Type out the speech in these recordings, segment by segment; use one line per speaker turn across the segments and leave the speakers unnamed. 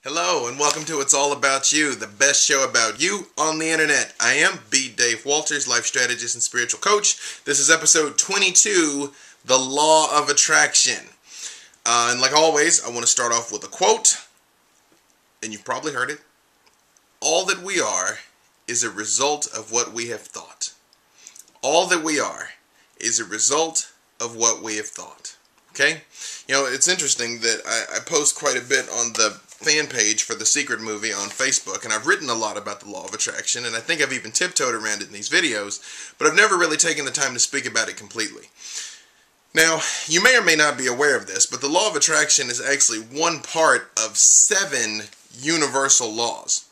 Hello and welcome to It's All About You, the best show about you on the internet. I am B. Dave Walters, life strategist and spiritual coach. This is episode 22, The Law of Attraction. And like always, I want to start off with a quote, and you've probably heard it. All that we are is a result of what we have thought. All that we are is a result of what we have thought. Okay? You know, it's interesting that I post quite a bit on the fan page for the Secret movie on Facebook, and I've written a lot about the law of attraction, and I think I've even tiptoed around it in these videos, but I've never really taken the time to speak about it completely. Now, you may or may not be aware of this, but the law of attraction is actually one part of 7 universal laws.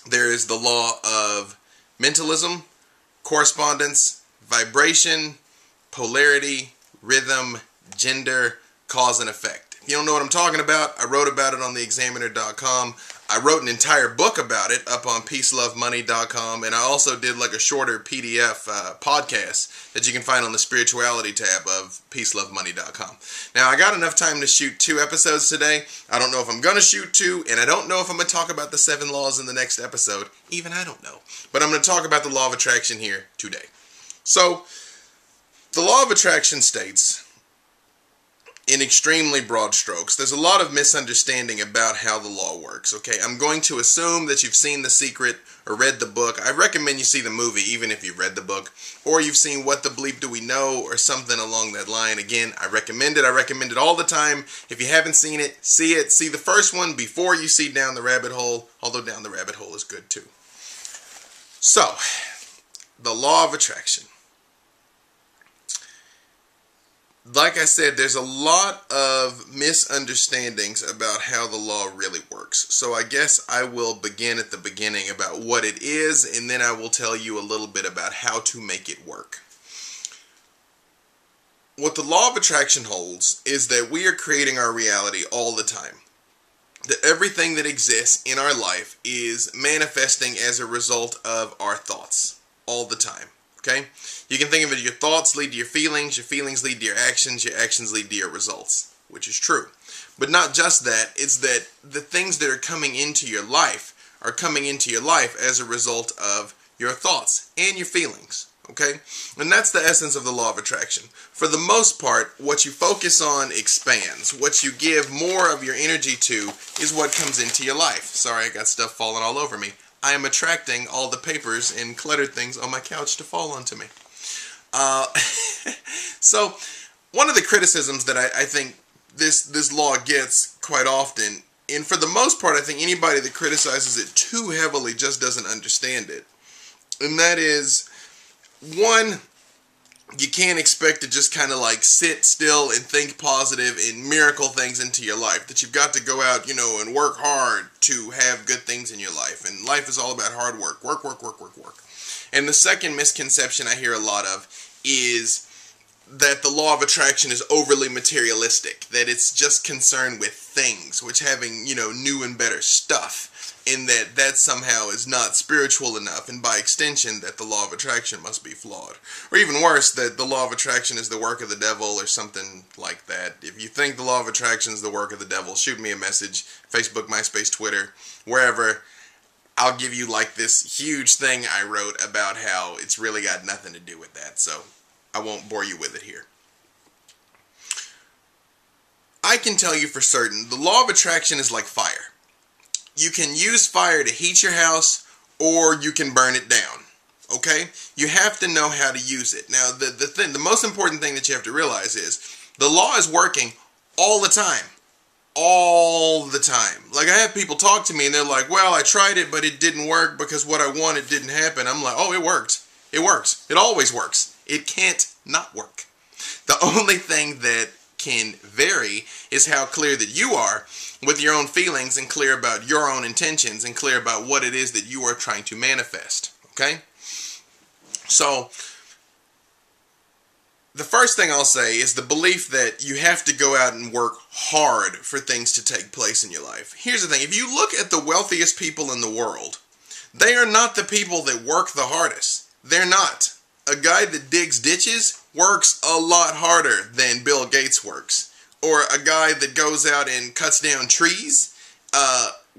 There is the law of mentalism, correspondence, vibration, polarity, rhythm, gender, cause and effect. If you don't know what I'm talking about, I wrote about it on theexaminer.com. I wrote an entire book about it up on peacelovemoney.com, and I also did like a shorter PDF podcast that you can find on the spirituality tab of peacelovemoney.com. Now, I got enough time to shoot 2 episodes today. I don't know if I'm going to shoot 2, and I don't know if I'm going to talk about the 7 laws in the next episode. Even I don't know. But I'm going to talk about the law of attraction here today. So, the law of attraction states, in extremely broad strokes, there's a lot of misunderstanding about how the law works, okay? I'm going to assume that you've seen The Secret or read the book. I recommend you see the movie, even if you've read the book, or you've seen What the Bleep Do We Know, or something along that line. Again, I recommend it. I recommend it all the time. If you haven't seen it, see it. See the first one before you see Down the Rabbit Hole, although Down the Rabbit Hole is good too. So, the law of attraction. Like I said, there's a lot of misunderstandings about how the law really works. So I guess I will begin at the beginning about what it is, and then I will tell you a little bit about how to make it work. What the law of attraction holds is that we are creating our reality all the time. That everything that exists in our life is manifesting as a result of our thoughts all the time. Okay? You can think of it, your thoughts lead to your feelings lead to your actions lead to your results, which is true. But not just that, it's that the things that are coming into your life are coming into your life as a result of your thoughts and your feelings, okay? And that's the essence of the law of attraction. For the most part, what you focus on expands. What you give more of your energy to is what comes into your life. Sorry, I got stuff falling all over me. I am attracting all the papers and cluttered things on my couch to fall onto me. So, one of the criticisms that I think this law gets quite often, and for the most part, I think anybody that criticizes it too heavily just doesn't understand it. And that is, one, you can't expect to just kind of like sit still and think positive and miracle things into your life. That you've got to go out, and work hard to have good things in your life. And life is all about hard work. Work. And the second misconception I hear a lot of is that the law of attraction is overly materialistic. That it's just concerned with things, which having, new and better stuff. In that somehow is not spiritual enough, and by extension that the law of attraction must be flawed. Or even worse, that the law of attraction is the work of the devil or something like that. If you think the law of attraction is the work of the devil, shoot me a message, Facebook, MySpace, Twitter, wherever. I'll give you like this huge thing I wrote about how it's really got nothing to do with that, so I won't bore you with it here. I can tell you for certain, the law of attraction is like fire. You can use fire to heat your house, or you can burn it down, okay? You have to know how to use it. Now, the most important thing that you have to realize is, the law is working all the time. All the time. Like, I have people talk to me, and they're like, well, I tried it, but it didn't work because what I wanted didn't happen. I'm like, oh, it worked. It works. It always works. It can't not work. The only thing that can vary is how clear that you are with your own feelings, and clear about your own intentions, and clear about what it is that you are trying to manifest. Okay? So, the first thing I'll say is the belief that you have to go out and work hard for things to take place in your life. Here's the thing. If you look at the wealthiest people in the world, they are not the people that work the hardest. They're not. A guy that digs ditches works a lot harder than Bill Gates works. Or a guy that goes out and cuts down trees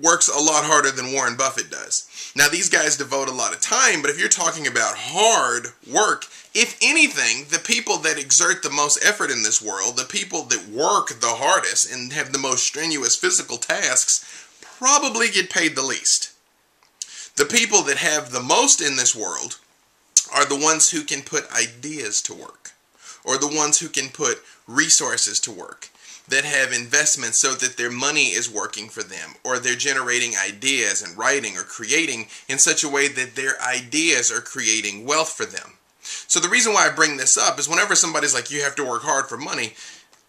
works a lot harder than Warren Buffett does. Now, these guys devote a lot of time, but if you're talking about hard work, if anything, the people that exert the most effort in this world, the people that work the hardest and have the most strenuous physical tasks, probably get paid the least. The people that have the most in this world are the ones who can put ideas to work, or the ones who can put resources to work, that have investments so that their money is working for them, or they're generating ideas and writing or creating in such a way that their ideas are creating wealth for them. So the reason why I bring this up is whenever somebody's like, you have to work hard for money,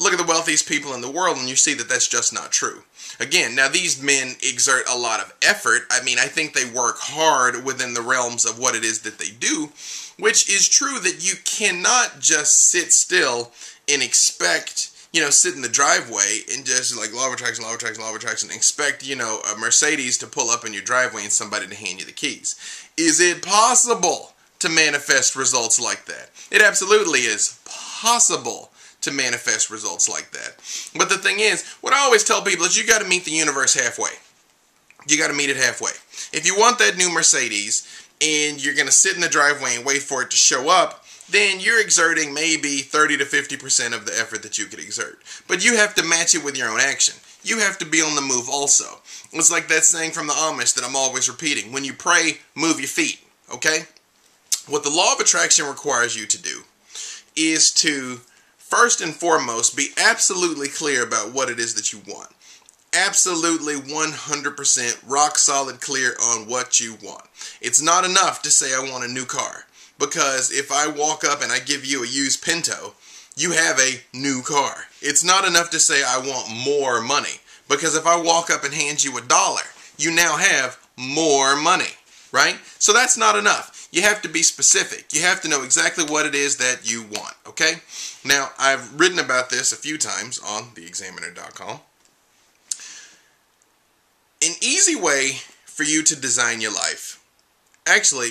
look at the wealthiest people in the world and you see that that's just not true. Again, now these men exert a lot of effort. I mean, I think they work hard within the realms of what it is that they do, which is true that you cannot just sit still and expect, sit in the driveway and just like law of attraction, and expect, a Mercedes to pull up in your driveway and somebody to hand you the keys. Is it possible to manifest results like that? It absolutely is possible to manifest results like that. But the thing is, what I always tell people is you got to meet the universe halfway. You got to meet it halfway. If you want that new Mercedes and you're going to sit in the driveway and wait for it to show up, then you're exerting maybe 30 to 50% of the effort that you could exert. But you have to match it with your own action. You have to be on the move also. It's like that saying from the Amish that I'm always repeating. When you pray, move your feet, okay? What the law of attraction requires you to do is to, first and foremost, be absolutely clear about what it is that you want. Absolutely 100% rock solid clear on what you want. It's not enough to say I want a new car. Because if I walk up and I give you a used Pinto, you have a new car. It's not enough to say I want more money. Because if I walk up and hand you $1, you now have more money, right? So that's not enough. You have to be specific. You have to know exactly what it is that you want, okay? Now, I've written about this a few times on theexaminer.com. An easy way for you to design your life. Actually,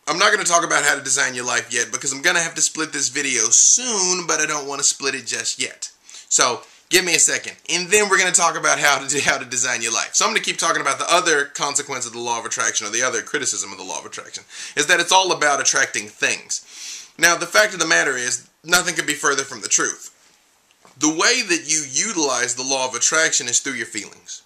I'm not going to talk about how to design your life yet because I'm going to have to split this video soon, but I don't want to split it just yet. So give me a second, and then we're going to talk about how to design your life. So I'm going to keep talking about the other consequence of the law of attraction, or the other criticism of the law of attraction, is that it's all about attracting things. Now, the fact of the matter is, nothing could be further from the truth. The way that you utilize the law of attraction is through your feelings.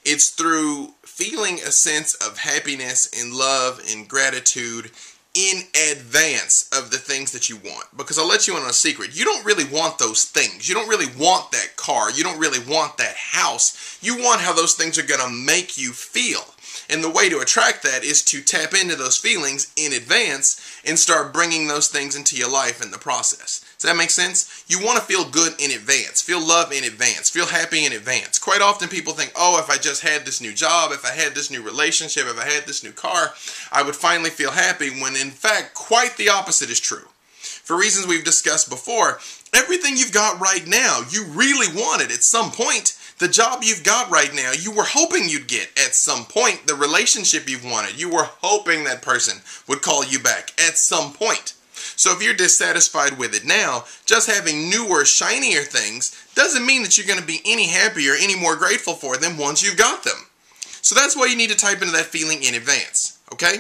It's through feeling a sense of happiness and love and gratitude in advance of the things that you want. Because I'll let you in on a secret. You don't really want those things. You don't really want that car. You don't really want that house. You want how those things are going to make you feel. And the way to attract that is to tap into those feelings in advance and start bringing those things into your life in the process. Does that make sense? You want to feel good in advance, feel love in advance, feel happy in advance. Quite often people think, oh, if I just had this new job, if I had this new relationship, if I had this new car, I would finally feel happy, when in fact, quite the opposite is true. For reasons we've discussed before, everything you've got right now, you really wanted at some point. The job you've got right now, you were hoping you'd get at some point. The relationship you've wanted, you were hoping that person would call you back at some point. So if you're dissatisfied with it now, just having newer, shinier things doesn't mean that you're going to be any happier, any more grateful for them once you've got them. So that's why you need to type into that feeling in advance, okay?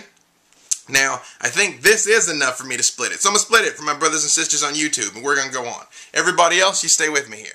Now, I think this is enough for me to split it. So I'm going to split it for my brothers and sisters on YouTube, and we're going to go on. Everybody else, you stay with me here.